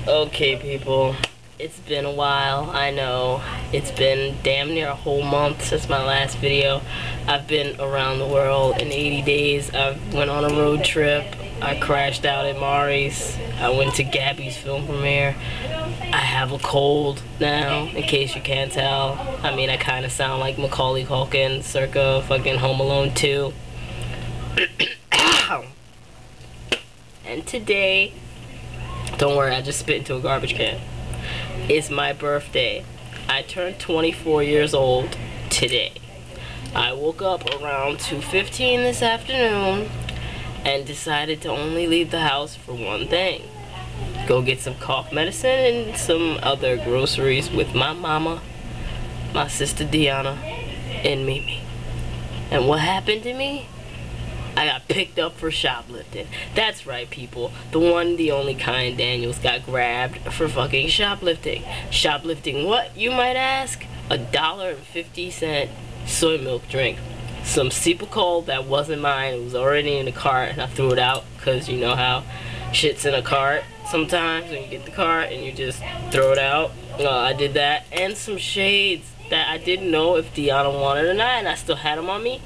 Okay, people, it's been a while. I know it's been damn near a whole month since my last video. I've been around the world in 80 days. I went on a road trip. I crashed out at Mari's. I went to Gabby's film premiere. I have a cold now, in case you can't tell. I mean, I kind of sound like Macaulay Culkin circa fucking Home Alone 2. And today, don't worry, I just spit into a garbage can. It's my birthday. I turned 24 years old today. I woke up around 2:15 this afternoon and decided to only leave the house for one thing. Go get some cough medicine and some other groceries with my mama, my sister Deanna, and Mimi. And what happened to me? I got picked up for shoplifting. That's right, people. The one, the only Kyan Daniels got grabbed for fucking shoplifting. Shoplifting what, you might ask? $1.50 soy milk drink. Some Cepacol that wasn't mine. It was already in the cart and I threw it out because you know how shit's in a cart sometimes when you get the cart and you just throw it out. I did that. And some shades that I didn't know if Deanna wanted or not, and I still had them on me.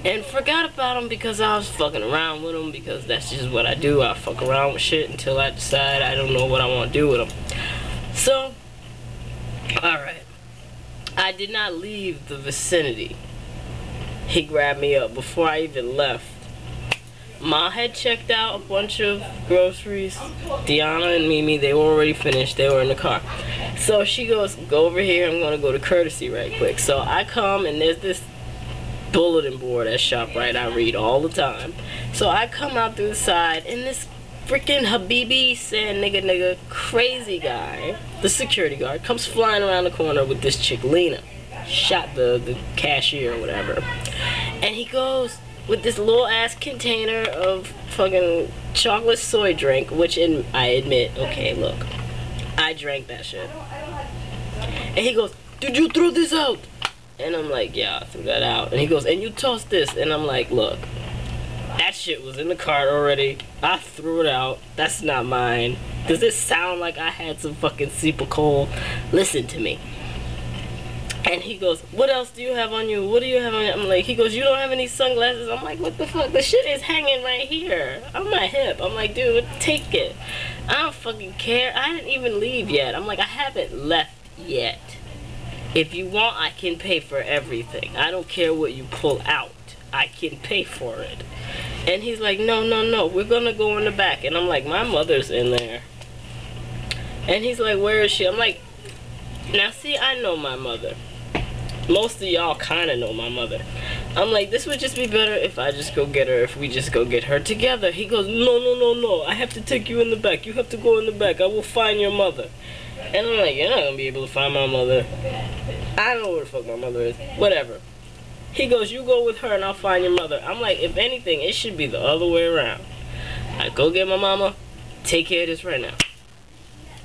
And forgot about them because I was fucking around with them, because that's just what I do. I fuck around with shit until I decide I don't know what I want to do with them. So, alright. I did not leave the vicinity. He grabbed me up before I even left. Ma had checked out a bunch of groceries. Deanna and Mimi, they were already finished. They were in the car. So she goes, go over here. I'm going to go to Courtesy right quick. So I come and there's this bulletin board at ShopRite I read all the time. So I come out through the side and this freaking Habibi saying nigga crazy guy, the security guard, comes flying around the corner with this chick Lena. Shot the cashier or whatever. And he goes with this little ass container of fucking chocolate soy drink, which I admit, okay, look, I drank that shit. And he goes, did you throw this out? And I'm like, yeah, I threw that out. And he goes, and you tossed this. And I'm like, look, that shit was in the cart already. I threw it out. That's not mine. Does this sound like I had some fucking Cepacol? Listen to me. And he goes, what else do you have on you? What do you have on you? I'm like, he goes, you don't have any sunglasses? I'm like, what the fuck? The shit is hanging right here on my hip. I'm like, dude, take it. I don't fucking care. I didn't even leave yet. I'm like, I haven't left yet. If you want, I can pay for everything. I don't care what you pull out. I can pay for it. And he's like, no, we're gonna go in the back. And I'm like, my mother's in there. And he's like, where is she? I'm like, now see, I know my mother. Most of y'all kind of know my mother. I'm like, this would just be better if I just go get her, if we just go get her together. He goes, no, I have to take you in the back. You have to go in the back. I will find your mother. And I'm like, you're not gonna be able to find my mother. I don't know where the fuck my mother is. Whatever. He goes, you go with her and I'll find your mother. I'm like, if anything, it should be the other way around. I go get my mama, take care of this right now.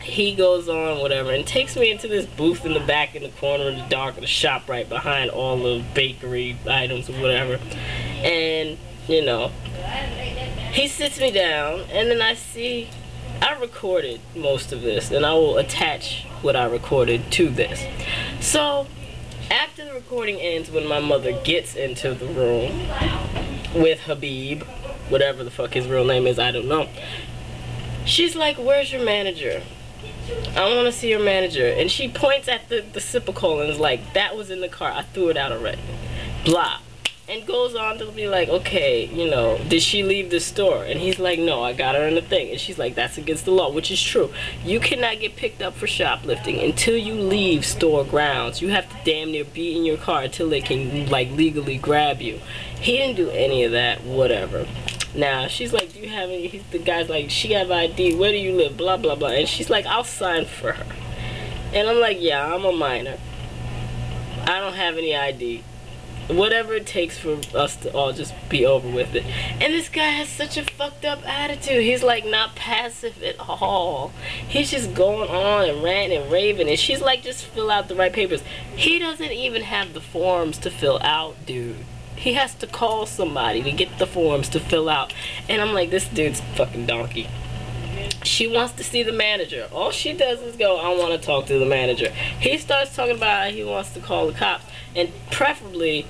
He goes on, whatever, and takes me into this booth in the back in the corner of the dark of the shop right behind all the bakery items or whatever. And, you know, he sits me down, and then I recorded most of this, and I will attach what I recorded to this. So, after the recording ends, when my mother gets into the room with Habib, whatever the fuck his real name is, I don't know, she's like, where's your manager? I want to see your manager. And she points at the Cepacol and is like, that was in the car. I threw it out already. Blah. And goes on to be like, okay, you know, did she leave the store? And he's like, no, I got her in the thing. And she's like, that's against the law, which is true. You cannot get picked up for shoplifting until you leave store grounds. You have to damn near be in your car until they can, like, legally grab you. He didn't do any of that, whatever. Now, she's like, do you have any, the guy's like, she have ID, where do you live, blah, blah, blah. And she's like, I'll sign for her. And I'm like, yeah, I'm a minor. I don't have any ID. Whatever it takes for us to all just be over with it. And this guy has such a fucked up attitude. He's like not passive at all. He's just going on and ranting and raving. And she's like, just fill out the right papers. He doesn't even have the forms to fill out, dude. He has to call somebody to get the forms to fill out. And I'm like, this dude's a fucking donkey. She wants to see the manager. All she does is go, I want to talk to the manager. He starts talking about how he wants to call the cops. And preferably,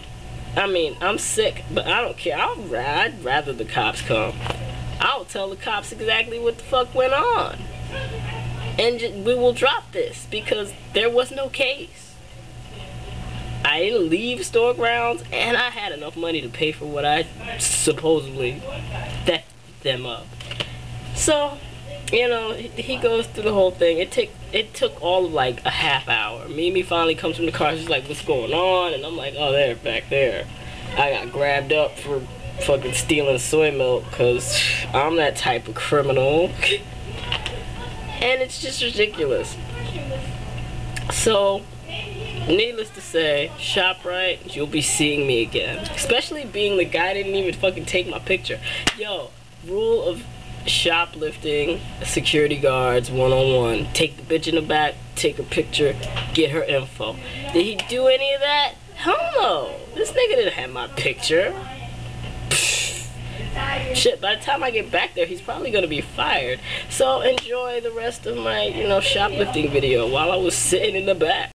I mean, I'm sick, but I don't care. I'd rather the cops come. I'll tell the cops exactly what the fuck went on. And we will drop this because there was no case. I didn't leave store grounds, and I had enough money to pay for what I supposedly thefted them up. So, you know, he goes through the whole thing. It took all of like a half hour. Mimi finally comes from the car. She's like, what's going on? And I'm like, oh, they're back there. I got grabbed up for fucking stealing soy milk because I'm that type of criminal. And it's just ridiculous. So, needless to say, ShopRite, you'll be seeing me again. Especially being the guy that didn't even fucking take my picture. Yo, rule of shoplifting, security guards, one-on-one. Take the bitch in the back, take a picture, get her info. Did he do any of that? Hell no. This nigga didn't have my picture. Shit, by the time I get back there, he's probably gonna be fired. So enjoy the rest of my, you know, shoplifting video while I was sitting in the back.